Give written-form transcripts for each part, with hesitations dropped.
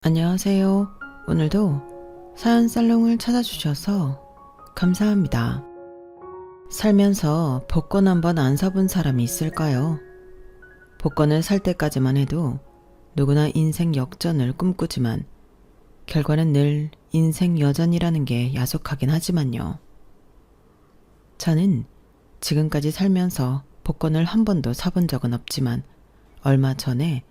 안녕하세요. 오늘도 사연 살롱을 찾아주셔서 감사합니다. 살면서 복권 한번 안 사본 사람이 있을까요? 복권을 살 때까지만 해도 누구나 인생 역전을 꿈꾸지만 결과는 늘 인생 여전이라는 게 야속하긴 하지만요. 저는 지금까지 살면서 복권을 한 번도 사본 적은 없지만 얼마 전에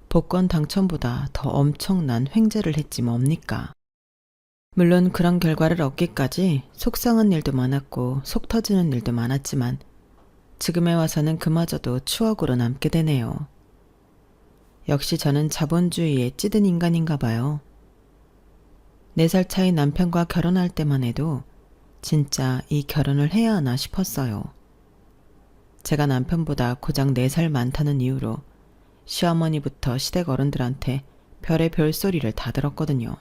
복권 당첨보다 더 엄청난 횡재를 했지 뭡니까? 물론 그런 결과를 얻기까지 속상한 일도 많았고 속 터지는 일도 많았지만 지금에 와서는 그마저도 추억으로 남게 되네요. 역시 저는 자본주의에 찌든 인간인가 봐요. 4살 차이 남편과 결혼할 때만 해도 진짜 이 결혼을 해야 하나 싶었어요. 제가 남편보다 고작 4살 많다는 이유로 시어머니부터 시댁 어른들한테 별의 별소리를 다 들었거든요.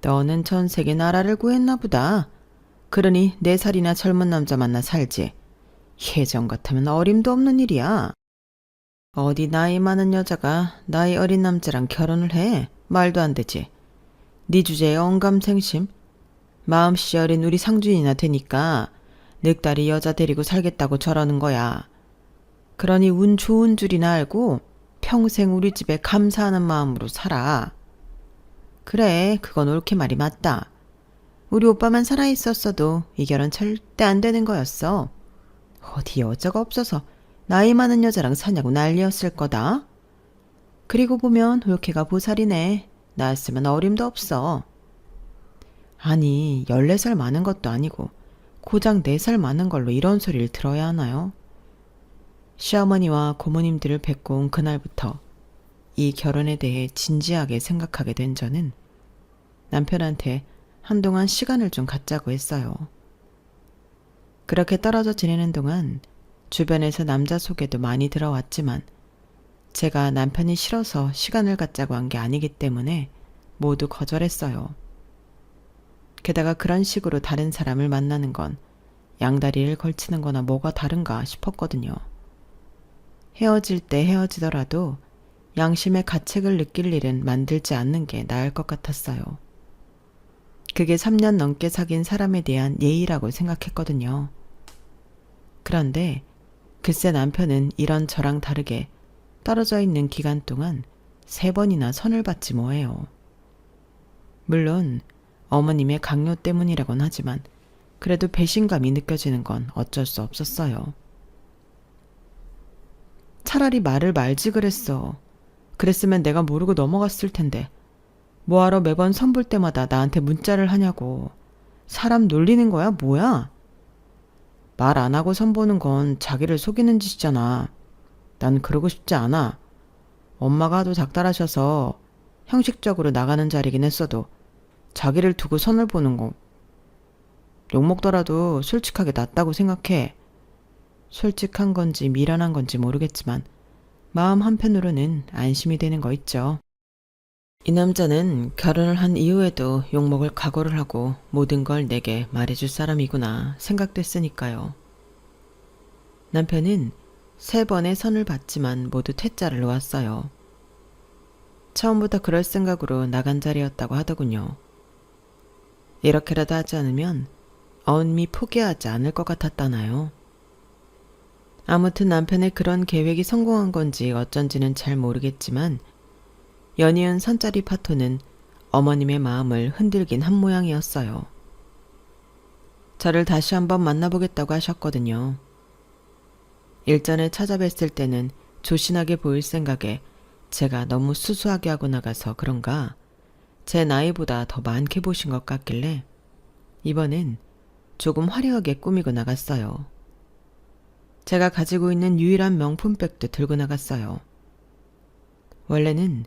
너는 전 세계 나라를 구했나 보다. 그러니 4살이나 젊은 남자 만나 살지. 예전 같으면 어림도 없는 일이야. 어디 나이 많은 여자가 나이 어린 남자랑 결혼을 해? 말도 안 되지. 네 주제에 언감생심? 마음씨 어린 우리 상준이나 되니까 늑다리 여자 데리고 살겠다고 저러는 거야. 그러니 운 좋은 줄이나 알고 평생 우리 집에 감사하는 마음으로 살아. 그래, 그건 옳게 말이 맞다. 우리 오빠만 살아있었어도 이 결혼 절대 안 되는 거였어. 어디 여자가 없어서 나이 많은 여자랑 사냐고 난리였을 거다. 그리고 보면 올케가 보살이네. 나였으면 어림도 없어. 아니, 14살 많은 것도 아니고 고작 4살 많은 걸로 이런 소리를 들어야 하나요? 시어머니와 고모님들을 뵙고 온 그날부터 이 결혼에 대해 진지하게 생각하게 된 저는 남편한테 한동안 시간을 좀 갖자고 했어요. 그렇게 떨어져 지내는 동안 주변에서 남자 소개도 많이 들어왔지만 제가 남편이 싫어서 시간을 갖자고 한 게 아니기 때문에 모두 거절했어요. 게다가 그런 식으로 다른 사람을 만나는 건 양다리를 걸치는 거나 뭐가 다른가 싶었거든요. 헤어질 때 헤어지더라도 양심의 가책을 느낄 일은 만들지 않는 게 나을 것 같았어요. 그게 3년 넘게 사귄 사람에 대한 예의라고 생각했거든요. 그런데 글쎄 남편은 이런 저랑 다르게 떨어져 있는 기간 동안 3번이나 선을 봤지 뭐예요. 물론 어머님의 강요 때문이라곤 하지만 그래도 배신감이 느껴지는 건 어쩔 수 없었어요. 차라리 말을 말지 그랬어. 그랬으면 내가 모르고 넘어갔을 텐데. 뭐하러 매번 선볼 때마다 나한테 문자를 하냐고. 사람 놀리는 거야? 뭐야? 말 안 하고 선보는 건 자기를 속이는 짓이잖아. 난 그러고 싶지 않아. 엄마가 하도 닥달하셔서 형식적으로 나가는 자리긴 했어도 자기를 두고 선을 보는 거 욕먹더라도 솔직하게 낫다고 생각해. 솔직한 건지 미련한 건지 모르겠지만 마음 한편으로는 안심이 되는 거 있죠. 이 남자는 결혼을 한 이후에도 욕먹을 각오를 하고 모든 걸 내게 말해줄 사람이구나 생각됐으니까요. 남편은 3번의 선을 봤지만 모두 퇴짜를 놓았어요. 처음부터 그럴 생각으로 나간 자리였다고 하더군요. 이렇게라도 하지 않으면 엄히 포기하지 않을 것 같았다나요. 아무튼 남편의 그런 계획이 성공한 건지 어쩐지는 잘 모르겠지만 연이은 선짜리 파토는 어머님의 마음을 흔들긴 한 모양이었어요. 저를 다시 한번 만나보겠다고 하셨거든요. 일전에 찾아뵀을 때는 조신하게 보일 생각에 제가 너무 수수하게 하고 나가서 그런가 제 나이보다 더 많게 보신 것 같길래 이번엔 조금 화려하게 꾸미고 나갔어요. 제가 가지고 있는 유일한 명품백도 들고 나갔어요. 원래는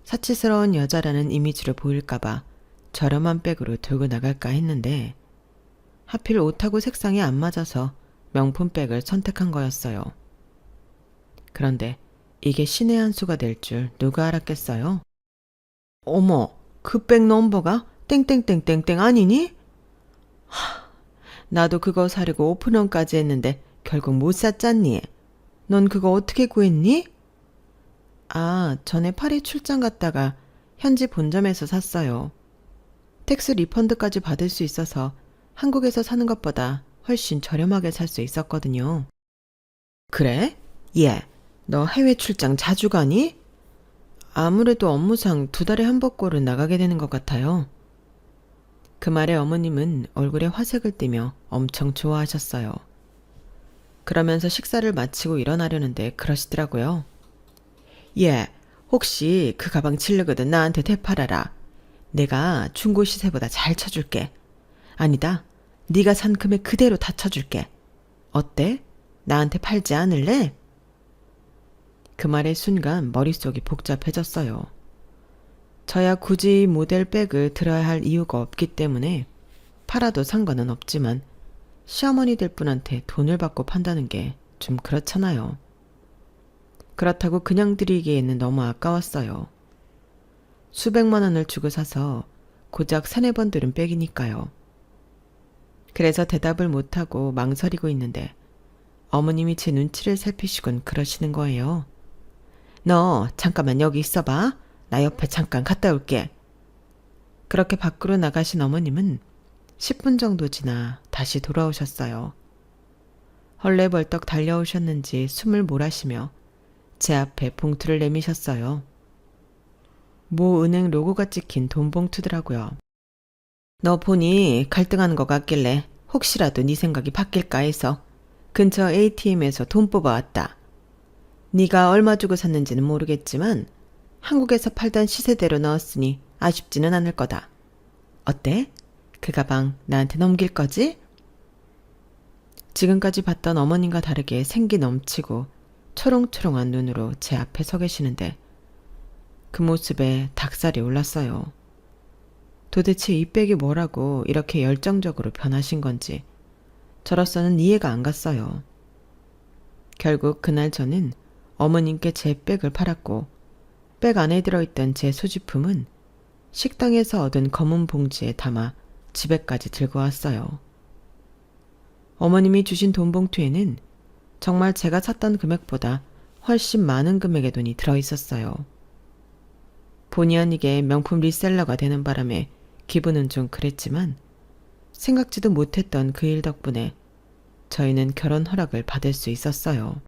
사치스러운 여자라는 이미지를 보일까봐 저렴한 백으로 들고 나갈까 했는데 하필 옷하고 색상이 안 맞아서 명품백을 선택한 거였어요. 그런데 이게 신의 한 수가 될 줄 누가 알았겠어요? 어머, 그 백 넘버가 땡땡땡땡땡 아니니? 나도 그거 사려고 오픈런까지 했는데 결국 못 샀잖니. 넌 그거 어떻게 구했니? 아, 전에 파리 출장 갔다가 현지 본점에서 샀어요. 텍스 리펀드까지 받을 수 있어서 한국에서 사는 것보다 훨씬 저렴하게 살 수 있었거든요. 그래? 예. 너 해외 출장 자주 가니? 아무래도 업무상 2달에 한 번꼴은 나가게 되는 것 같아요. 그 말에 어머님은 얼굴에 화색을 띠며 엄청 좋아하셨어요. 그러면서 식사를 마치고 일어나려는데 그러시더라고요. 예, 혹시 그 가방 칠르거든 나한테 되팔아라. 내가 중고 시세보다 잘 쳐줄게. 아니다, 네가 산 금액 그대로 다 쳐줄게. 어때? 나한테 팔지 않을래? 그 말의 순간 머릿속이 복잡해졌어요. 저야 굳이 모델 백을 들어야 할 이유가 없기 때문에 팔아도 상관은 없지만 시어머니들 분한테 돈을 받고 판다는 게 좀 그렇잖아요. 그렇다고 그냥 드리기에는 너무 아까웠어요. 수백만 원을 주고 사서 고작 3-4번 들은 백이니까요. 그래서 대답을 못하고 망설이고 있는데 어머님이 제 눈치를 살피시곤 그러시는 거예요. 너 잠깐만 여기 있어봐. 나 옆에 잠깐 갔다 올게. 그렇게 밖으로 나가신 어머님은 10분 정도 지나 다시 돌아오셨어요. 헐레벌떡 달려오셨는지 숨을 몰아쉬며 제 앞에 봉투를 내미셨어요. 모 은행 로고가 찍힌 돈 봉투더라고요. 너 보니 갈등하는 것 같길래 혹시라도 네 생각이 바뀔까 해서 근처 ATM에서 돈 뽑아왔다. 네가 얼마 주고 샀는지는 모르겠지만 한국에서 팔던 시세대로 넣었으니 아쉽지는 않을 거다. 어때? 그 가방 나한테 넘길 거지? 지금까지 봤던 어머님과 다르게 생기 넘치고 초롱초롱한 눈으로 제 앞에 서 계시는데 그 모습에 닭살이 올랐어요. 도대체 이 백이 뭐라고 이렇게 열정적으로 변하신 건지 저로서는 이해가 안 갔어요. 결국 그날 저는 어머님께 제 백을 팔았고 백 안에 들어있던 제 소지품은 식당에서 얻은 검은 봉지에 담아 집에까지 들고 왔어요. 어머님이 주신 돈 봉투에는 정말 제가 샀던 금액보다 훨씬 많은 금액의 돈이 들어있었어요. 본의 아니게 명품 리셀러가 되는 바람에 기분은 좀 그랬지만 생각지도 못했던 그 일 덕분에 저희는 결혼 허락을 받을 수 있었어요.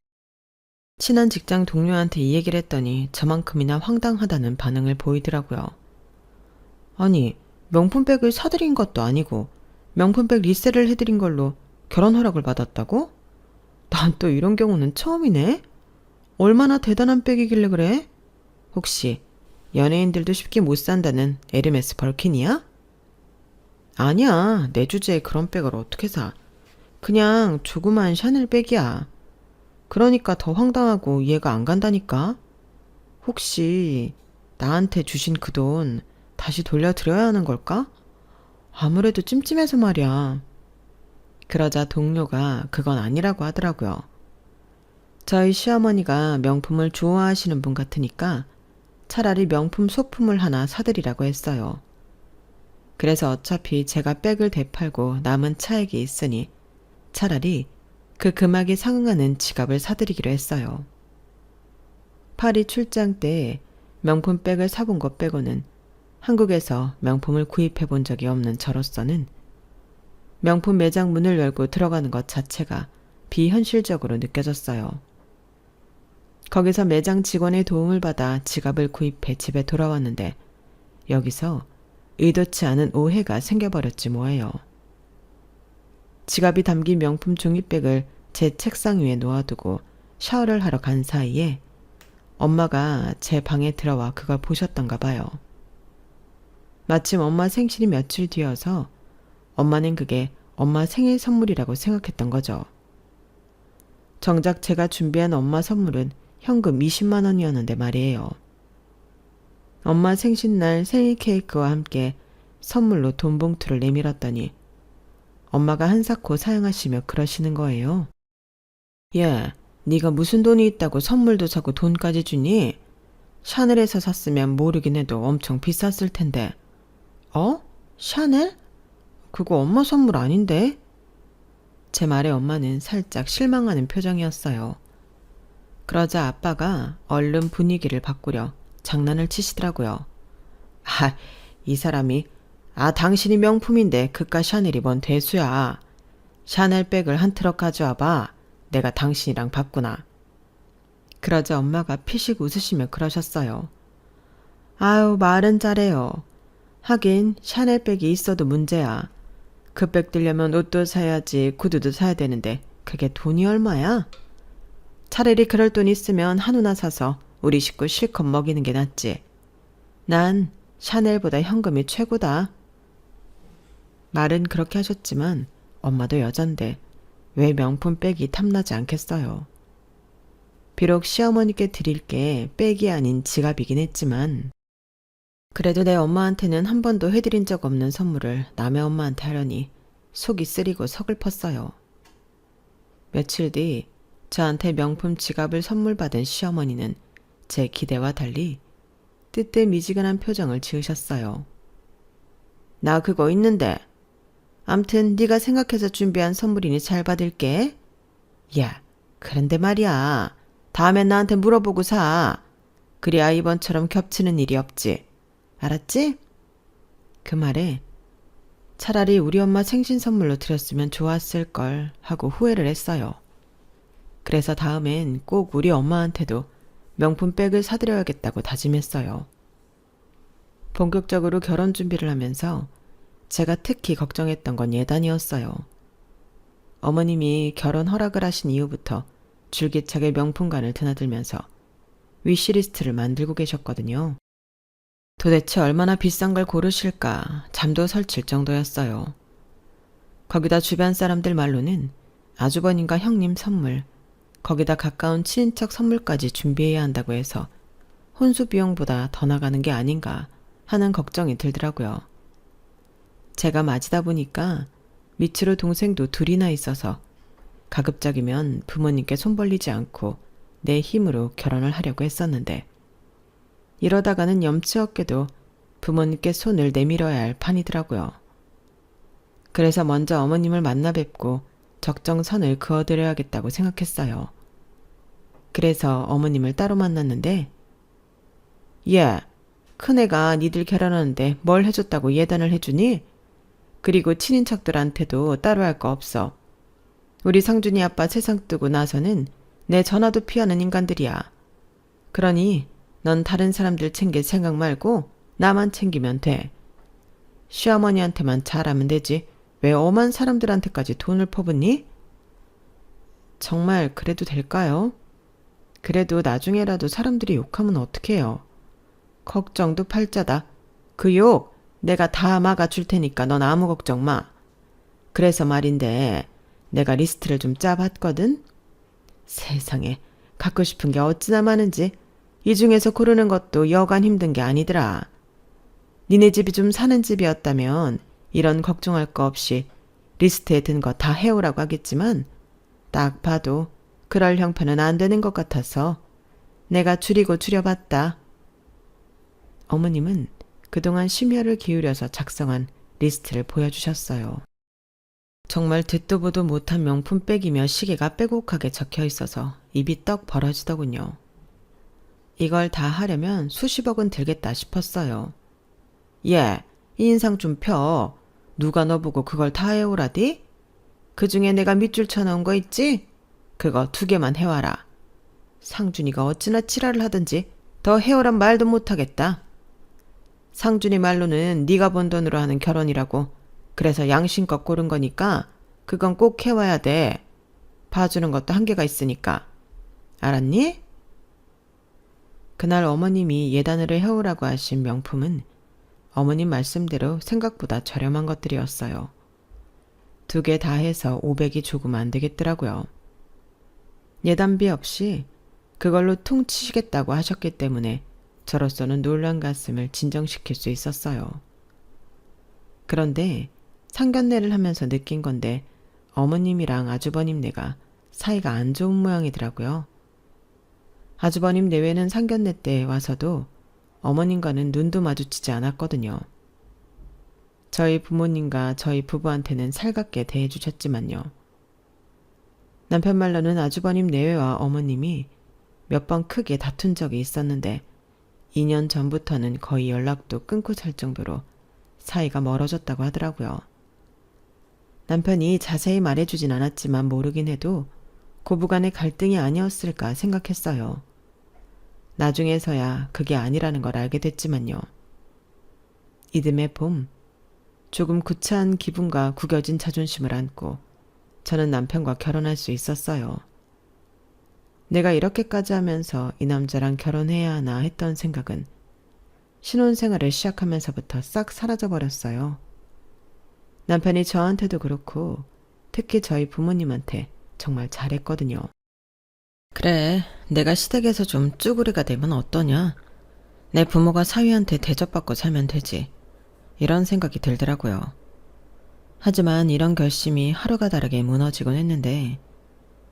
친한 직장 동료한테 이 얘기를 했더니 저만큼이나 황당하다는 반응을 보이더라고요. 아니, 명품백을 사드린 것도 아니고 명품백 리셀을 해드린 걸로 결혼 허락을 받았다고? 난 또 이런 경우는 처음이네. 얼마나 대단한 백이길래 그래? 혹시 연예인들도 쉽게 못 산다는 에르메스 벌킨이야? 아니야, 내 주제에 그런 백을 어떻게 사. 그냥 조그만 샤넬 백이야. 그러니까 더 황당하고 이해가 안 간다니까. 혹시 나한테 주신 그 돈 다시 돌려드려야 하는 걸까? 아무래도 찜찜해서 말이야. 그러자 동료가 그건 아니라고 하더라고요. 저희 시어머니가 명품을 좋아하시는 분 같으니까 차라리 명품 소품을 하나 사드리라고 했어요. 그래서 어차피 제가 백을 되팔고 남은 차액이 있으니 차라리 그 금액에 상응하는 지갑을 사드리기로 했어요. 파리 출장 때 명품 백을 사본 것 빼고는 한국에서 명품을 구입해 본 적이 없는 저로서는 명품 매장 문을 열고 들어가는 것 자체가 비현실적으로 느껴졌어요. 거기서 매장 직원의 도움을 받아 지갑을 구입해 집에 돌아왔는데 여기서 의도치 않은 오해가 생겨버렸지 뭐예요. 지갑이 담긴 명품 종이백을 제 책상 위에 놓아두고 샤워를 하러 간 사이에 엄마가 제 방에 들어와 그걸 보셨던가 봐요. 마침 엄마 생신이 며칠 뒤여서 엄마는 그게 엄마 생일 선물이라고 생각했던 거죠. 정작 제가 준비한 엄마 선물은 현금 20만 원이었는데 말이에요. 엄마 생신날 생일 케이크와 함께 선물로 돈 봉투를 내밀었더니 엄마가 한사코 사양하시며 그러시는 거예요. 야, 네가 무슨 돈이 있다고 선물도 사고 돈까지 주니? 샤넬에서 샀으면 모르긴 해도 엄청 비쌌을 텐데. 어? 샤넬? 그거 엄마 선물 아닌데? 제 말에 엄마는 살짝 실망하는 표정이었어요. 그러자 아빠가 얼른 분위기를 바꾸려 장난을 치시더라고요. 아, 이 사람이 당신이 명품인데 그깟 샤넬이 뭔 대수야. 샤넬백을 한 트럭 가져와봐. 내가 당신이랑 바꾸나. 그러자 엄마가 피식 웃으시며 그러셨어요. 아유, 말은 잘해요. 하긴 샤넬백이 있어도 문제야. 그 백 들려면 옷도 사야지 구두도 사야 되는데 그게 돈이 얼마야? 차라리 그럴 돈 있으면 한우나 사서 우리 식구 실컷 먹이는 게 낫지. 난 샤넬보다 현금이 최고다. 말은 그렇게 하셨지만 엄마도 여잔데 왜 명품 백이 탐나지 않겠어요. 비록 시어머니께 드릴 게 백이 아닌 지갑이긴 했지만 그래도 내 엄마한테는 한 번도 해드린 적 없는 선물을 남의 엄마한테 하려니 속이 쓰리고 서글펐어요. 며칠 뒤 저한테 명품 지갑을 선물 받은 시어머니는 제 기대와 달리 뜨뜻미지근한 표정을 지으셨어요. 나 그거 있는데. 암튼 네가 생각해서 준비한 선물이니 잘 받을게. 야, 그런데 말이야. 다음엔 나한테 물어보고 사. 그래야 이번처럼 겹치는 일이 없지. 알았지? 그 말에 차라리 우리 엄마 생신 선물로 드렸으면 좋았을걸 하고 후회를 했어요. 그래서 다음엔 꼭 우리 엄마한테도 명품 백을 사드려야겠다고 다짐했어요. 본격적으로 결혼 준비를 하면서 제가 특히 걱정했던 건 예단이었어요. 어머님이 결혼 허락을 하신 이후부터 줄기차게 명품관을 드나들면서 위시리스트를 만들고 계셨거든요. 도대체 얼마나 비싼 걸 고르실까 잠도 설칠 정도였어요. 거기다 주변 사람들 말로는 아주버님과 형님 선물, 거기다 가까운 친인척 선물까지 준비해야 한다고 해서 혼수 비용보다 더 나가는 게 아닌가 하는 걱정이 들더라고요. 제가 맞이다 보니까 밑으로 동생도 둘이나 있어서 가급적이면 부모님께 손 벌리지 않고 내 힘으로 결혼을 하려고 했었는데 이러다가는 염치 없게도 부모님께 손을 내밀어야 할 판이더라고요. 그래서 먼저 어머님을 만나 뵙고 적정선을 그어드려야겠다고 생각했어요. 그래서 어머님을 따로 만났는데 예, 큰애가 니들 결혼하는데 뭘 해줬다고 예단을 해주니? 그리고 친인척들한테도 따로 할 거 없어. 우리 상준이 아빠 세상 뜨고 나서는 내 전화도 피하는 인간들이야. 그러니 넌 다른 사람들 챙길 생각 말고 나만 챙기면 돼. 시어머니한테만 잘하면 되지. 왜 엄한 사람들한테까지 돈을 퍼붓니? 정말 그래도 될까요? 그래도 나중에라도 사람들이 욕하면 어떡해요. 걱정도 팔자다. 그 욕 내가 다 막아줄 테니까 넌 아무 걱정 마. 그래서 말인데 내가 리스트를 좀 짜봤거든. 세상에 갖고 싶은 게 어찌나 많은지 이 중에서 고르는 것도 여간 힘든 게 아니더라. 니네 집이 좀 사는 집이었다면 이런 걱정할 거 없이 리스트에 든 거 다 해오라고 하겠지만 딱 봐도 그럴 형편은 안 되는 것 같아서 내가 줄이고 줄여봤다. 어머님은 그동안 심혈을 기울여서 작성한 리스트를 보여주셨어요. 정말 듣도 보도 못한 명품백이며 시계가 빼곡하게 적혀 있어서 입이 떡 벌어지더군요. 이걸 다 하려면 수십억은 들겠다 싶었어요. 예, 이 인상 좀 펴. 누가 너 보고 그걸 다 해오라디? 그중에 내가 밑줄 쳐놓은 거 있지? 그거 2개만 해와라. 상준이가 어찌나 지랄을 하든지 더 해오란 말도 못하겠다. 상준이 말로는 네가 번 돈으로 하는 결혼이라고. 그래서 양심껏 고른 거니까 그건 꼭 해와야 돼. 봐주는 것도 한계가 있으니까. 알았니? 그날 어머님이 예단으로 해오라고 하신 명품은 어머님 말씀대로 생각보다 저렴한 것들이었어요. 2개 다 해서 500이 조금 안 되겠더라고요. 예단비 없이 그걸로 퉁치시겠다고 하셨기 때문에 저로서는 놀란 가슴을 진정시킬 수 있었어요. 그런데 상견례를 하면서 느낀 건데 어머님이랑 아주버님네가 사이가 안 좋은 모양이더라고요. 아주버님 내외는 상견례 때 와서도 어머님과는 눈도 마주치지 않았거든요. 저희 부모님과 저희 부부한테는 살갑게 대해주셨지만요. 남편 말로는 아주버님 내외와 어머님이 몇 번 크게 다툰 적이 있었는데 2년 전부터는 거의 연락도 끊고 살 정도로 사이가 멀어졌다고 하더라고요. 남편이 자세히 말해주진 않았지만 모르긴 해도 고부간의 갈등이 아니었을까 생각했어요. 나중에서야 그게 아니라는 걸 알게 됐지만요. 이듬해 봄, 조금 구차한 기분과 구겨진 자존심을 안고 저는 남편과 결혼할 수 있었어요. 내가 이렇게까지 하면서 이 남자랑 결혼해야 하나 했던 생각은 신혼생활을 시작하면서부터 싹 사라져버렸어요. 남편이 저한테도 그렇고 특히 저희 부모님한테 정말 잘했거든요. 그래, 내가 시댁에서 좀 쭈구리가 되면 어떠냐? 내 부모가 사위한테 대접받고 살면 되지. 이런 생각이 들더라고요. 하지만 이런 결심이 하루가 다르게 무너지곤 했는데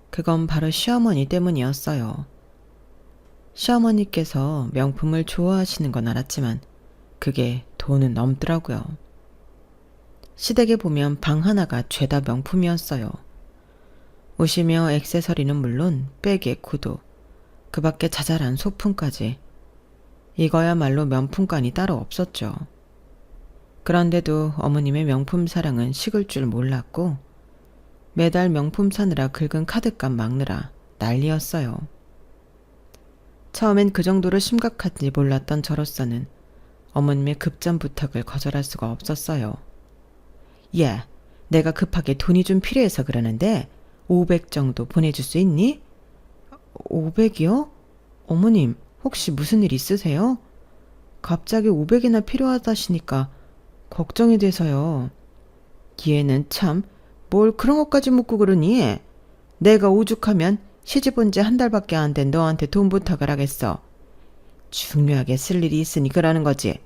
그건 바로 시어머니 때문이었어요. 시어머니께서 명품을 좋아하시는 건 알았지만 그게 돈은 넘더라고요. 시댁에 보면 방 하나가 죄다 명품이었어요. 옷이며 액세서리는 물론 백에 구두, 그 밖에 자잘한 소품까지. 이거야말로 명품관이 따로 없었죠. 그런데도 어머님의 명품 사랑은 식을 줄 몰랐고 매달 명품 사느라 긁은 카드값 막느라 난리였어요. 처음엔 그 정도로 심각한지 몰랐던 저로서는 어머님의 급전 부탁을 거절할 수가 없었어요. 야, 내가 급하게 돈이 좀 필요해서 그러는데 500 정도 보내줄 수 있니? 500이요? 어머님, 혹시 무슨 일 있으세요? 갑자기 500이나 필요하다시니까 걱정이 돼서요. 얘는 참 뭘 그런 것까지 묻고 그러니? 내가 오죽하면 시집 온 지 한 달밖에 안 된 너한테 돈 부탁을 하겠어. 중요하게 쓸 일이 있으니 그러는 거지.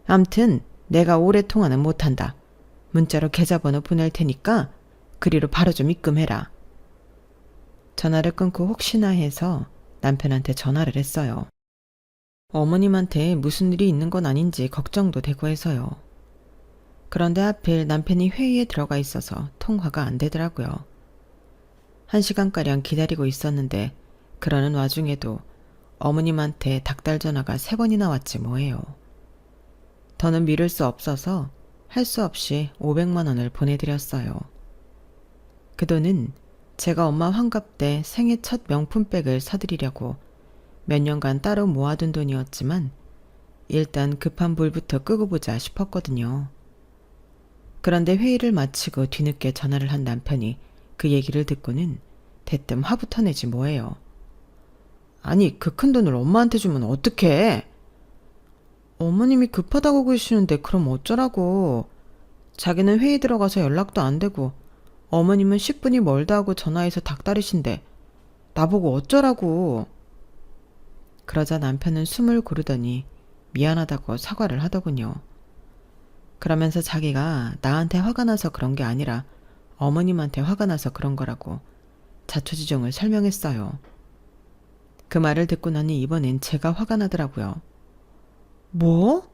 암튼 내가 오래 통화는 못한다. 문자로 계좌번호 보낼 테니까 그리로 바로 좀 입금해라. 전화를 끊고 혹시나 해서 남편한테 전화를 했어요. 어머님한테 무슨 일이 있는 건 아닌지 걱정도 되고 해서요. 그런데 하필 남편이 회의에 들어가 있어서 통화가 안 되더라고요. 1시간가량 기다리고 있었는데 그러는 와중에도 어머님한테 닥달 전화가 3번이나 왔지 뭐예요. 더는 미룰 수 없어서 할 수 없이 500만 원을 보내드렸어요. 그 돈은 제가 엄마 환갑 때 생애 첫 명품백을 사드리려고 몇 년간 따로 모아둔 돈이었지만 일단 급한 불부터 끄고 보자 싶었거든요. 그런데 회의를 마치고 뒤늦게 전화를 한 남편이 그 얘기를 듣고는 대뜸 화부터 내지 뭐예요. 아니, 그 큰 돈을 엄마한테 주면 어떡해? 어머님이 급하다고 그러시는데 그럼 어쩌라고. 자기는 회의 들어가서 연락도 안 되고 어머님은 10분이 멀다 하고 전화해서 닥달이신데 나보고 어쩌라고. 그러자 남편은 숨을 고르더니 미안하다고 사과를 하더군요. 그러면서 자기가 나한테 화가 나서 그런 게 아니라 어머님한테 화가 나서 그런 거라고 자초지종을 설명했어요. 그 말을 듣고 나니 이번엔 제가 화가 나더라고요. 뭐?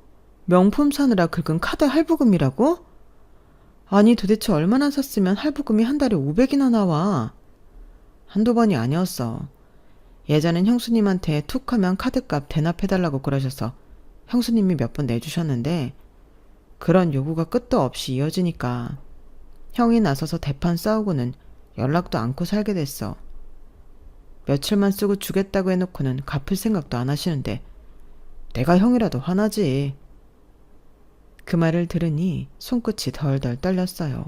명품 사느라 긁은 카드 할부금이라고? 아니 도대체 얼마나 샀으면 할부금이 한 달에 500이나 나와. 한두 번이 아니었어. 예전엔 형수님한테 툭 하면 카드값 대납해달라고 그러셔서 형수님이 몇 번 내주셨는데 그런 요구가 끝도 없이 이어지니까 형이 나서서 대판 싸우고는 연락도 않고 살게 됐어. 며칠만 쓰고 주겠다고 해놓고는 갚을 생각도 안 하시는데 내가 형이라도 화나지. 그 말을 들으니 손끝이 덜덜 떨렸어요.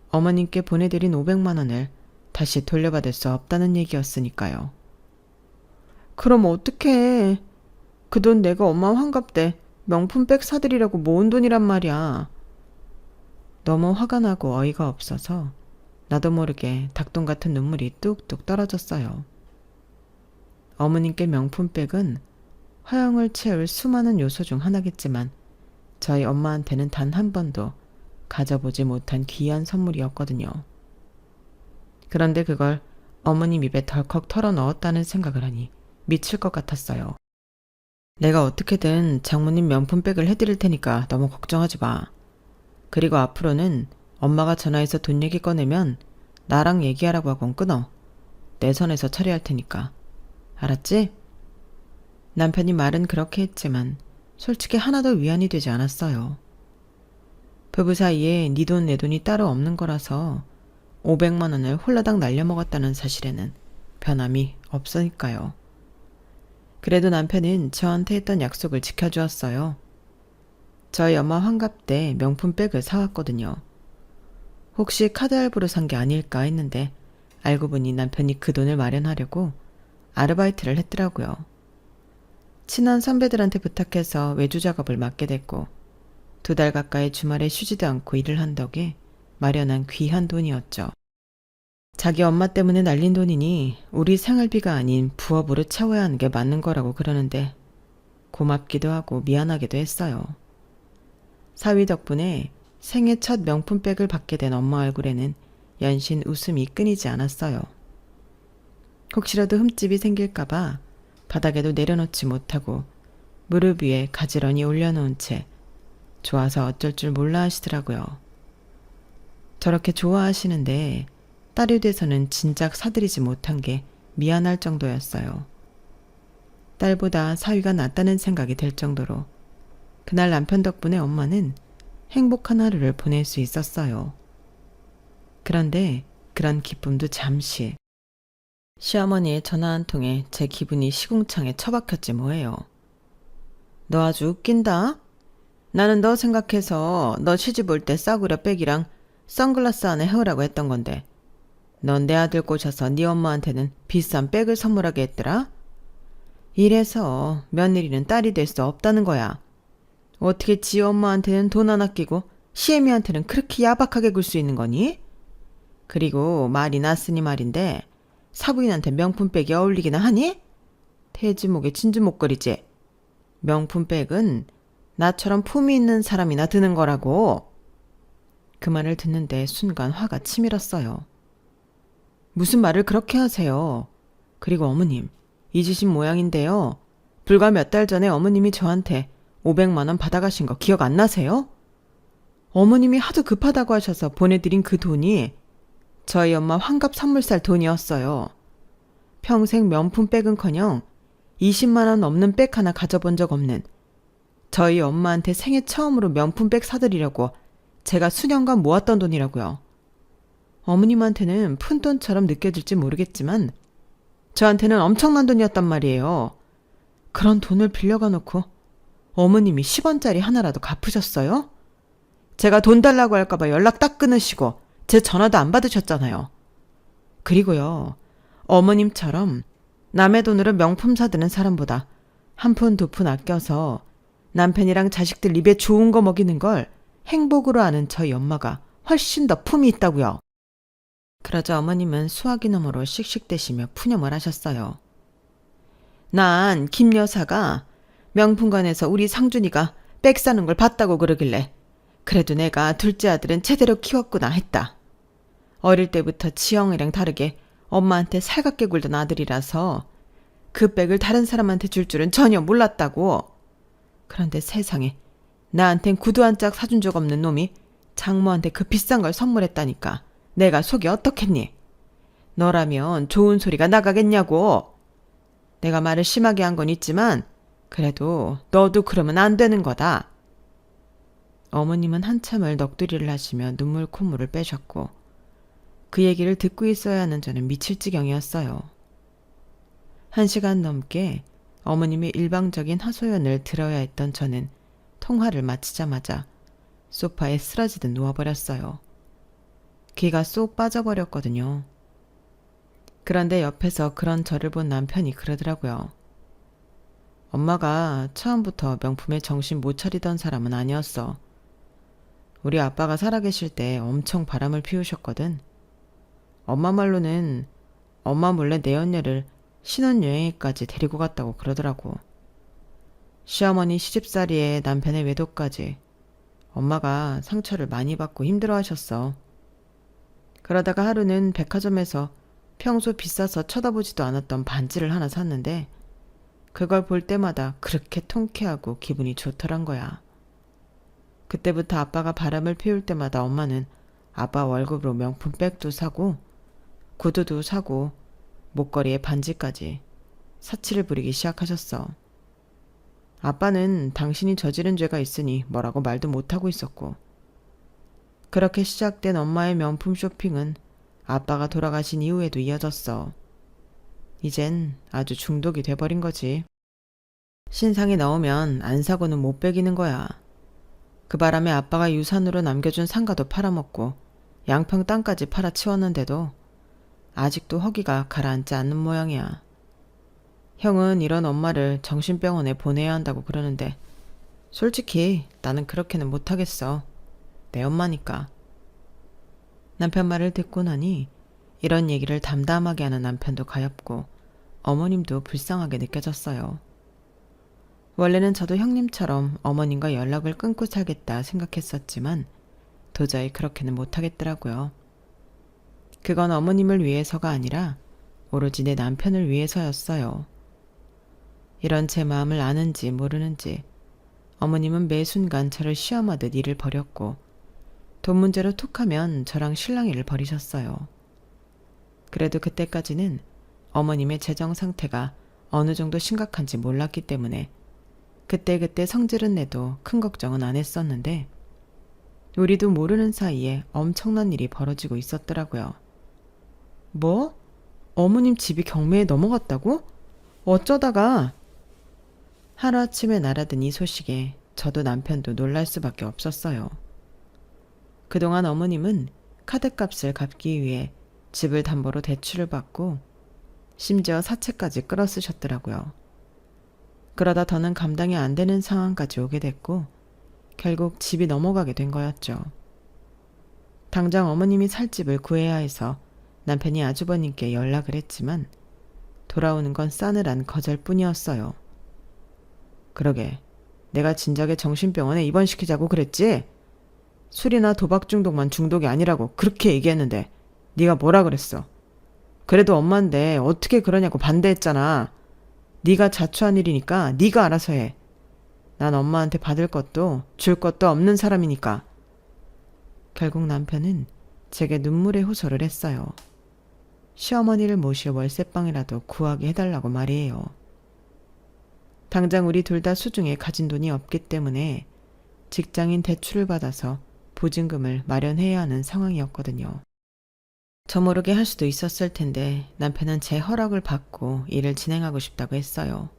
어머님께 보내드린 500만 원을 다시 돌려받을 수 없다는 얘기였으니까요. 그럼 어떡해. 그 돈 내가 엄마 환갑 때 명품백 사드리라고 모은 돈이란 말이야. 너무 화가 나고 어이가 없어서 나도 모르게 닭똥 같은 눈물이 뚝뚝 떨어졌어요. 어머님께 명품백은 허영을 채울 수많은 요소 중 하나겠지만 저희 엄마한테는 단 한 번도 가져보지 못한 귀한 선물이었거든요. 그런데 그걸 어머님 입에 덜컥 털어 넣었다는 생각을 하니 미칠 것 같았어요. 내가 어떻게든 장모님 명품백을 해드릴 테니까 너무 걱정하지 마. 그리고 앞으로는 엄마가 전화해서 돈 얘기 꺼내면 나랑 얘기하라고 하곤 끊어. 내 선에서 처리할 테니까. 알았지? 남편이 말은 그렇게 했지만 솔직히 하나도 위안이 되지 않았어요. 부부 사이에 네 돈 내 돈이 따로 없는 거라서 500만 원을 홀라당 날려먹었다는 사실에는 변함이 없으니까요. 그래도 남편은 저한테 했던 약속을 지켜주었어요. 저희 엄마 환갑 때 명품백을 사왔거든요. 혹시 카드 할부로 산 게 아닐까 했는데 알고 보니 남편이 그 돈을 마련하려고 아르바이트를 했더라고요. 친한 선배들한테 부탁해서 외주 작업을 맡게 됐고 2달 가까이 주말에 쉬지도 않고 일을 한 덕에 마련한 귀한 돈이었죠. 자기 엄마 때문에 날린 돈이니 우리 생활비가 아닌 부업으로 채워야 하는 게 맞는 거라고 그러는데 고맙기도 하고 미안하기도 했어요. 사위 덕분에 생애 첫 명품백을 받게 된 엄마 얼굴에는 연신 웃음이 끊이지 않았어요. 혹시라도 흠집이 생길까봐 바닥에도 내려놓지 못하고 무릎 위에 가지런히 올려놓은 채 좋아서 어쩔 줄 몰라 하시더라고요. 저렇게 좋아하시는데 딸이 돼서는 진작 사드리지 못한 게 미안할 정도였어요. 딸보다 사위가 낫다는 생각이 들 정도로 그날 남편 덕분에 엄마는 행복한 하루를 보낼 수 있었어요. 그런데 그런 기쁨도 잠시. 시어머니의 전화 한 통에 제 기분이 시궁창에 처박혔지 뭐예요. 너 아주 웃긴다. 나는 너 생각해서 너 시집 올 때 싸구려 백이랑 선글라스 안에 해오라고 했던 건데 넌 내 아들 꼬셔서 네 엄마한테는 비싼 백을 선물하게 했더라. 이래서 며느리는 딸이 될 수 없다는 거야. 어떻게 지 엄마한테는 돈 안 아끼고 시애미한테는 그렇게 야박하게 굴 수 있는 거니? 그리고 말이 났으니 말인데 사부인한테 명품백이 어울리기나 하니? 돼지목에 진주목걸이지. 명품백은 나처럼 품이 있는 사람이나 드는 거라고. 그 말을 듣는데 순간 화가 치밀었어요. 무슨 말을 그렇게 하세요. 그리고 어머님, 잊으신 모양인데요. 불과 몇 달 전에 어머님이 저한테 500만 원 받아가신 거 기억 안 나세요? 어머님이 하도 급하다고 하셔서 보내드린 그 돈이 저희 엄마 환갑 선물 살 돈이었어요. 평생 명품백은커녕 20만 원 넘는 백 하나 가져본 적 없는 저희 엄마한테 생애 처음으로 명품백 사드리려고 제가 수년간 모았던 돈이라고요. 어머님한테는 푼돈처럼 느껴질지 모르겠지만 저한테는 엄청난 돈이었단 말이에요. 그런 돈을 빌려가 놓고 어머님이 10원짜리 하나라도 갚으셨어요? 제가 돈 달라고 할까봐 연락 딱 끊으시고 제 전화도 안 받으셨잖아요. 그리고요, 어머님처럼 남의 돈으로 명품 사드는 사람보다 한 푼 두 푼 아껴서 남편이랑 자식들 입에 좋은 거 먹이는 걸 행복으로 아는 저희 엄마가 훨씬 더 품이 있다고요. 그러자 어머님은 수화기 너머로 씩씩대시며 푸념을 하셨어요. 난 김 여사가 명품관에서 우리 상준이가 백 사는 걸 봤다고 그러길래 그래도 내가 둘째 아들은 제대로 키웠구나 했다. 어릴 때부터 지영이랑 다르게 엄마한테 살갑게 굴던 아들이라서 그 백을 다른 사람한테 줄 줄은 전혀 몰랐다고. 그런데 세상에 나한텐 구두 한 짝 사준 적 없는 놈이 장모한테 그 비싼 걸 선물했다니까 내가 속이 어떻겠니? 너라면 좋은 소리가 나가겠냐고. 내가 말을 심하게 한 건 있지만 그래도 너도 그러면 안 되는 거다. 어머님은 한참을 넋두리를 하시며 눈물 콧물을 빼셨고 그 얘기를 듣고 있어야 하는 저는 미칠 지경이었어요. 1시간 넘게 어머님의 일방적인 하소연을 들어야 했던 저는 통화를 마치자마자 소파에 쓰러지듯 누워버렸어요. 기가 쏙 빠져버렸거든요. 그런데 옆에서 그런 저를 본 남편이 그러더라고요. 엄마가 처음부터 명품에 정신 못 차리던 사람은 아니었어. 우리 아빠가 살아계실 때 엄청 바람을 피우셨거든. 엄마 말로는 엄마 몰래 내 언니를 신혼여행까지 데리고 갔다고 그러더라고. 시어머니 시집살이에 남편의 외도까지 엄마가 상처를 많이 받고 힘들어하셨어. 그러다가 하루는 백화점에서 평소 비싸서 쳐다보지도 않았던 반지를 하나 샀는데 그걸 볼 때마다 그렇게 통쾌하고 기분이 좋더란 거야. 그때부터 아빠가 바람을 피울 때마다 엄마는 아빠 월급으로 명품 백도 사고 구두도 사고 목걸이에 반지까지 사치를 부리기 시작하셨어. 아빠는 당신이 저지른 죄가 있으니 뭐라고 말도 못하고 있었고. 그렇게 시작된 엄마의 명품 쇼핑은 아빠가 돌아가신 이후에도 이어졌어. 이젠 아주 중독이 돼버린 거지. 신상이 나오면 안 사고는 못 배기는 거야. 그 바람에 아빠가 유산으로 남겨준 상가도 팔아먹고 양평 땅까지 팔아치웠는데도 아직도 허기가 가라앉지 않는 모양이야. 형은 이런 엄마를 정신병원에 보내야 한다고 그러는데 솔직히 나는 그렇게는 못하겠어. 내 엄마니까. 남편 말을 듣고 나니 이런 얘기를 담담하게 하는 남편도 가엾고 어머님도 불쌍하게 느껴졌어요. 원래는 저도 형님처럼 어머님과 연락을 끊고 살겠다 생각했었지만 도저히 그렇게는 못하겠더라고요. 그건 어머님을 위해서가 아니라 오로지 내 남편을 위해서였어요. 이런 제 마음을 아는지 모르는지 어머님은 매 순간 저를 시험하듯 일을 벌였고 돈 문제로 툭하면 저랑 실랑이를 벌이셨어요. 그래도 그때까지는 어머님의 재정 상태가 어느 정도 심각한지 몰랐기 때문에 그때그때 성질은 내도 큰 걱정은 안 했었는데 우리도 모르는 사이에 엄청난 일이 벌어지고 있었더라고요. 뭐? 어머님 집이 경매에 넘어갔다고? 어쩌다가? 하루아침에 날아든 이 소식에 저도 남편도 놀랄 수밖에 없었어요. 그동안 어머님은 카드값을 갚기 위해 집을 담보로 대출을 받고 심지어 사채까지 끌어 쓰셨더라고요. 그러다 더는 감당이 안 되는 상황까지 오게 됐고 결국 집이 넘어가게 된 거였죠. 당장 어머님이 살 집을 구해야 해서 남편이 아주버님께 연락을 했지만 돌아오는 건 싸늘한 거절뿐이었어요. 그러게 내가 진작에 정신병원에 입원시키자고 그랬지? 술이나 도박 중독만 중독이 아니라고 그렇게 얘기했는데 네가 뭐라 그랬어? 그래도 엄마인데 어떻게 그러냐고 반대했잖아. 네가 자초한 일이니까 네가 알아서 해. 난 엄마한테 받을 것도 줄 것도 없는 사람이니까. 결국 남편은 제게 눈물의 호소를 했어요. 시어머니를 모실 월세방이라도 구하게 해달라고 말이에요. 당장 우리 둘 다 수중에 가진 돈이 없기 때문에 직장인 대출을 받아서 보증금을 마련해야 하는 상황이었거든요. 저 모르게 할 수도 있었을 텐데 남편은 제 허락을 받고 일을 진행하고 싶다고 했어요.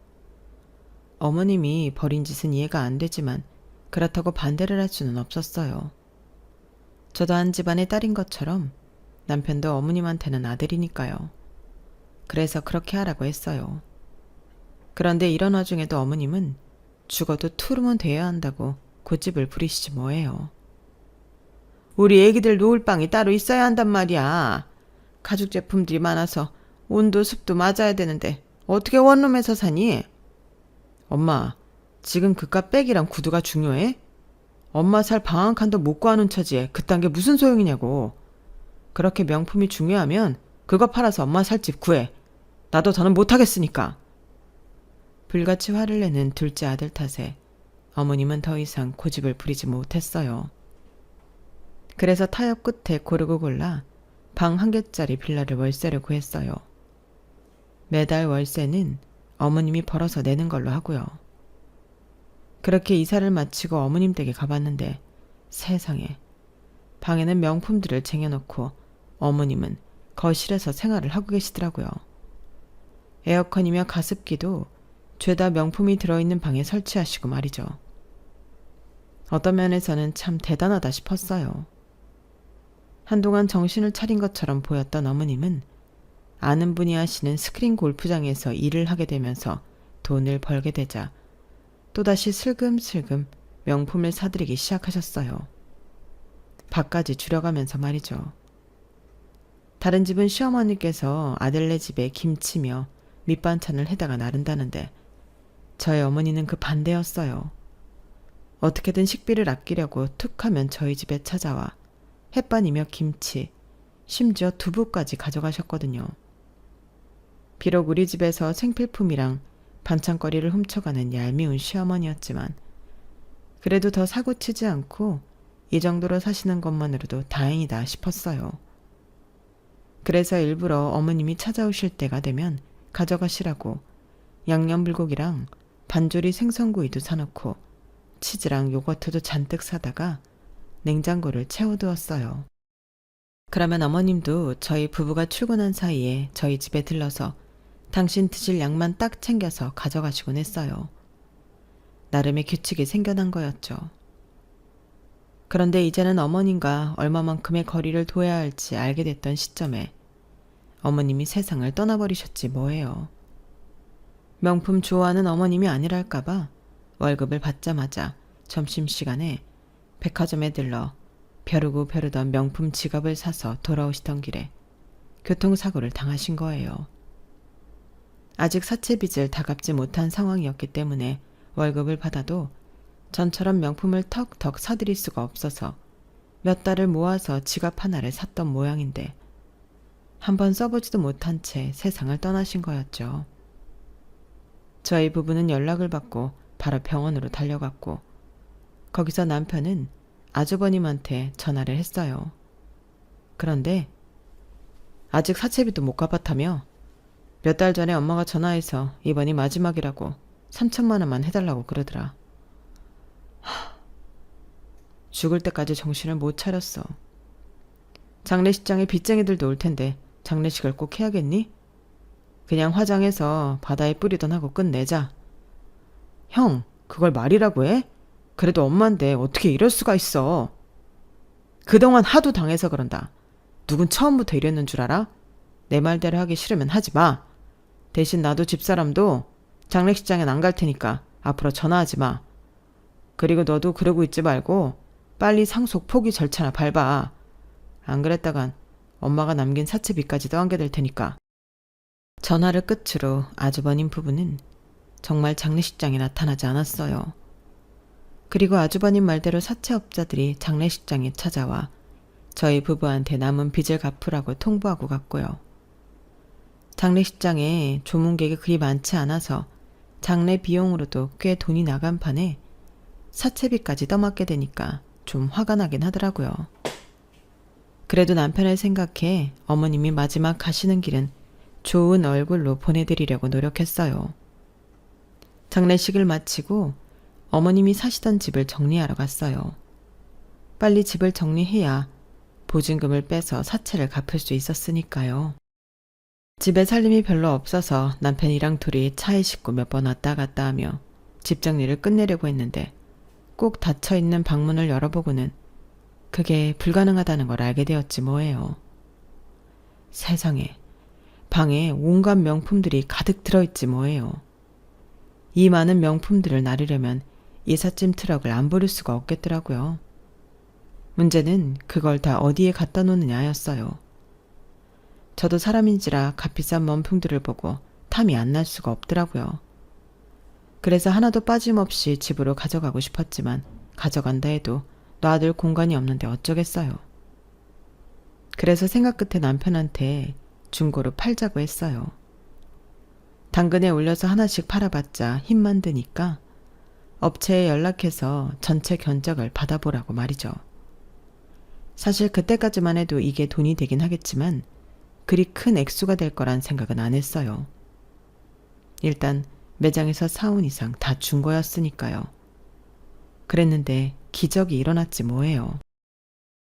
어머님이 벌인 짓은 이해가 안 되지만 그렇다고 반대를 할 수는 없었어요. 저도 한 집안의 딸인 것처럼 남편도 어머님한테는 아들이니까요. 그래서 그렇게 하라고 했어요. 그런데 이런 와중에도 어머님은 죽어도 투르면 돼야 한다고 고집을 부리시지 뭐예요. 우리 애기들 놓을 방이 따로 있어야 한단 말이야. 가죽 제품들이 많아서 온도 습도 맞아야 되는데 어떻게 원룸에서 사니? 엄마, 지금 그깟 백이랑 구두가 중요해? 엄마 살 방 한 칸도 못 구하는 처지에 그딴 게 무슨 소용이냐고. 그렇게 명품이 중요하면 그거 팔아서 엄마 살 집 구해. 나도 더는 못하겠으니까. 불같이 화를 내는 둘째 아들 탓에 어머님은 더 이상 고집을 부리지 못했어요. 그래서 타협 끝에 고르고 골라 방 한 개짜리 빌라를 월세를 구했어요. 매달 월세는 어머님이 벌어서 내는 걸로 하고요. 그렇게 이사를 마치고 어머님 댁에 가봤는데 세상에 방에는 명품들을 쟁여놓고 어머님은 거실에서 생활을 하고 계시더라고요. 에어컨이며 가습기도 죄다 명품이 들어있는 방에 설치하시고 말이죠. 어떤 면에서는 참 대단하다 싶었어요. 한동안 정신을 차린 것처럼 보였던 어머님은 아는 분이 하시는 스크린 골프장에서 일을 하게 되면서 돈을 벌게 되자 또다시 슬금슬금 명품을 사들이기 시작하셨어요. 밥까지 줄여가면서 말이죠. 다른 집은 시어머니께서 아들네 집에 김치며 밑반찬을 해다가 나른다는데 저희 어머니는 그 반대였어요. 어떻게든 식비를 아끼려고 툭하면 저희 집에 찾아와 햇반이며 김치, 심지어 두부까지 가져가셨거든요. 비록 우리 집에서 생필품이랑 반찬거리를 훔쳐가는 얄미운 시어머니였지만 그래도 더 사고치지 않고 이 정도로 사시는 것만으로도 다행이다 싶었어요. 그래서 일부러 어머님이 찾아오실 때가 되면 가져가시라고 양념불고기랑 반조리 생선구이도 사놓고 치즈랑 요거트도 잔뜩 사다가 냉장고를 채워두었어요. 그러면 어머님도 저희 부부가 출근한 사이에 저희 집에 들러서 당신 드실 양만 딱 챙겨서 가져가시곤 했어요. 나름의 규칙이 생겨난 거였죠. 그런데 이제는 어머님과 얼마만큼의 거리를 둬야 할지 알게 됐던 시점에 어머님이 세상을 떠나버리셨지 뭐예요. 명품 좋아하는 어머님이 아니랄까봐 월급을 받자마자 점심시간에 백화점에 들러 벼르고 벼르던 명품 지갑을 사서 돌아오시던 길에 교통사고를 당하신 거예요. 아직 사채빚을 다 갚지 못한 상황이었기 때문에 월급을 받아도 전처럼 명품을 턱턱 사드릴 수가 없어서 몇 달을 모아서 지갑 하나를 샀던 모양인데 한번 써보지도 못한 채 세상을 떠나신 거였죠. 저희 부부는 연락을 받고 바로 병원으로 달려갔고 거기서 남편은 아주버님한테 전화를 했어요. 그런데 아직 사채빚도 못 갚았다며 몇 달 전에 엄마가 전화해서 이번이 마지막이라고 3천만 원만 해달라고 그러더라. 죽을 때까지 정신을 못 차렸어. 장례식장에 빚쟁이들도 올 텐데 장례식을 꼭 해야겠니? 그냥 화장해서 바다에 뿌리던 하고 끝내자. 형, 그걸 말이라고 해? 그래도 엄마인데 어떻게 이럴 수가 있어. 그동안 하도 당해서 그런다. 누군 처음부터 이랬는 줄 알아? 내 말대로 하기 싫으면 하지 마. 대신 나도 집사람도 장례식장엔 안 갈 테니까 앞으로 전화하지 마. 그리고 너도 그러고 있지 말고 빨리 상속 포기 절차나 밟아. 안 그랬다간 엄마가 남긴 사채빚까지도 안게 될 테니까. 전화를 끝으로 아주버님 부부는 정말 장례식장에 나타나지 않았어요. 그리고 아주버님 말대로 사채업자들이 장례식장에 찾아와 저희 부부한테 남은 빚을 갚으라고 통보하고 갔고요. 장례식장에 조문객이 그리 많지 않아서 장례 비용으로도 꽤 돈이 나간 판에 사채비까지 떠맡게 되니까 좀 화가 나긴 하더라고요. 그래도 남편을 생각해 어머님이 마지막 가시는 길은 좋은 얼굴로 보내드리려고 노력했어요. 장례식을 마치고 어머님이 사시던 집을 정리하러 갔어요. 빨리 집을 정리해야 보증금을 빼서 사채를 갚을 수 있었으니까요. 집에 살림이 별로 없어서 남편이랑 둘이 차에 싣고 몇 번 왔다 갔다 하며 집 정리를 끝내려고 했는데 꼭 닫혀있는 방문을 열어보고는 그게 불가능하다는 걸 알게 되었지 뭐예요. 세상에, 방에 온갖 명품들이 가득 들어있지 뭐예요. 이 많은 명품들을 나르려면 이삿짐 트럭을 안 부를 수가 없겠더라고요. 문제는 그걸 다 어디에 갖다 놓느냐였어요. 저도 사람인지라 값비싼 명품들을 보고 탐이 안 날 수가 없더라고요. 그래서 하나도 빠짐없이 집으로 가져가고 싶었지만 가져간다 해도 놔둘 공간이 없는데 어쩌겠어요. 그래서 생각 끝에 남편한테 중고로 팔자고 했어요. 당근에 올려서 하나씩 팔아봤자 힘만 드니까 업체에 연락해서 전체 견적을 받아보라고 말이죠. 사실 그때까지만 해도 이게 돈이 되긴 하겠지만 그리 큰 액수가 될 거란 생각은 안 했어요. 일단 매장에서 사온 이상 다 준 거였으니까요. 그랬는데 기적이 일어났지 뭐예요.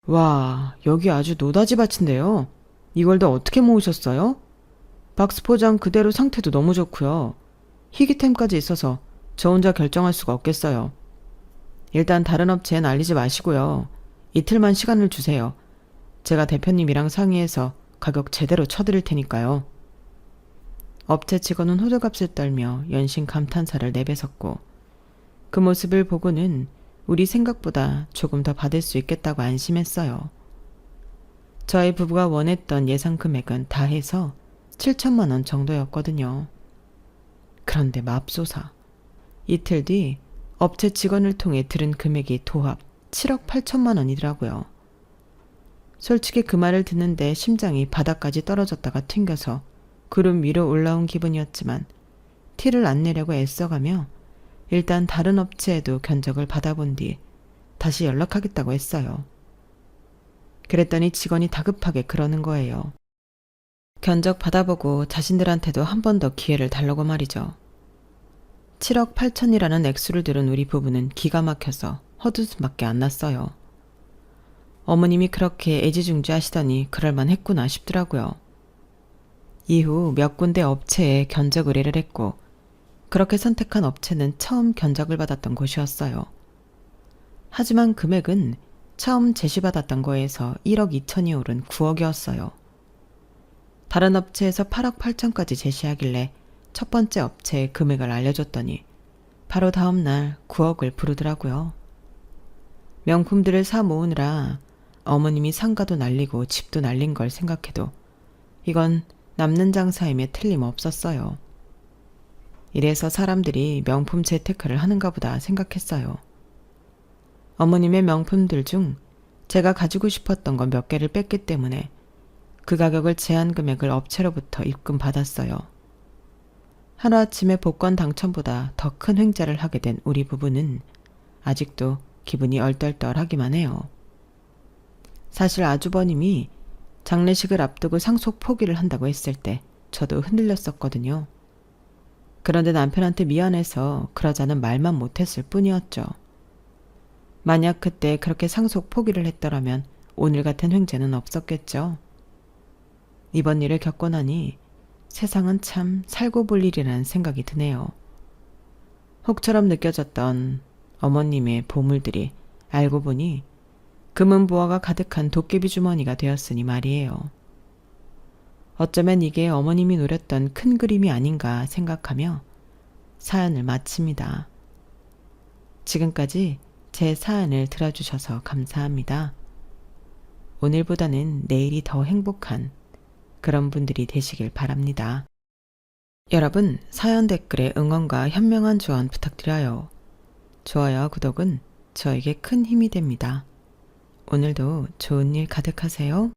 와, 여기 아주 노다지 밭인데요. 이걸 다 어떻게 모으셨어요? 박스 포장 그대로 상태도 너무 좋고요. 희귀템까지 있어서 저 혼자 결정할 수가 없겠어요. 일단 다른 업체엔 알리지 마시고요. 이틀만 시간을 주세요. 제가 대표님이랑 상의해서 가격 제대로 쳐드릴 테니까요. 업체 직원은 호들갑을 떨며 연신 감탄사를 내뱉었고 그 모습을 보고는 우리 생각보다 조금 더 받을 수 있겠다고 안심했어요. 저희 부부가 원했던 예상 금액은 다 해서 7천만 원 정도였거든요. 그런데 맙소사. 이틀 뒤 업체 직원을 통해 들은 금액이 도합 7억 8천만 원이더라고요. 솔직히 그 말을 듣는데 심장이 바닥까지 떨어졌다가 튕겨서 구름 위로 올라온 기분이었지만 티를 안 내려고 애써가며 일단 다른 업체에도 견적을 받아본 뒤 다시 연락하겠다고 했어요. 그랬더니 직원이 다급하게 그러는 거예요. 견적 받아보고 자신들한테도 한 번 더 기회를 달라고 말이죠. 7억 8천이라는 액수를 들은 우리 부부는 기가 막혀서 헛웃음밖에 안 났어요. 어머님이 그렇게 애지중지하시더니 그럴만 했구나 싶더라고요. 이후 몇 군데 업체에 견적 의뢰를 했고 그렇게 선택한 업체는 처음 견적을 받았던 곳이었어요. 하지만 금액은 처음 제시받았던 거에서 1억 2천이 오른 9억이었어요. 다른 업체에서 8억 8천까지 제시하길래 첫 번째 업체에 금액을 알려줬더니 바로 다음 날 9억을 부르더라고요. 명품들을 사 모으느라 어머님이 상가도 날리고 집도 날린 걸 생각해도 이건 남는 장사임에 틀림없었어요. 이래서 사람들이 명품 재테크를 하는가 보다 생각했어요. 어머님의 명품들 중 제가 가지고 싶었던 건 몇 개를 뺐기 때문에 그 가격을 제한 금액을 업체로부터 입금 받았어요. 하루아침에 복권 당첨보다 더 큰 횡재를 하게 된 우리 부부는 아직도 기분이 얼떨떨하기만 해요. 사실 아주버님이 장례식을 앞두고 상속 포기를 한다고 했을 때 저도 흔들렸었거든요. 그런데 남편한테 미안해서 그러자는 말만 못했을 뿐이었죠. 만약 그때 그렇게 상속 포기를 했더라면 오늘 같은 횡재는 없었겠죠. 이번 일을 겪고 나니 세상은 참 살고 볼 일이라는 생각이 드네요. 혹처럼 느껴졌던 어머님의 보물들이 알고 보니 금은 보화가 가득한 도깨비 주머니가 되었으니 말이에요. 어쩌면 이게 어머님이 노렸던 큰 그림이 아닌가 생각하며 사연을 마칩니다. 지금까지 제 사연을 들어주셔서 감사합니다. 오늘보다는 내일이 더 행복한 그런 분들이 되시길 바랍니다. 여러분, 사연 댓글에 응원과 현명한 조언 부탁드려요. 좋아요와 구독은 저에게 큰 힘이 됩니다. 오늘도 좋은 일 가득하세요.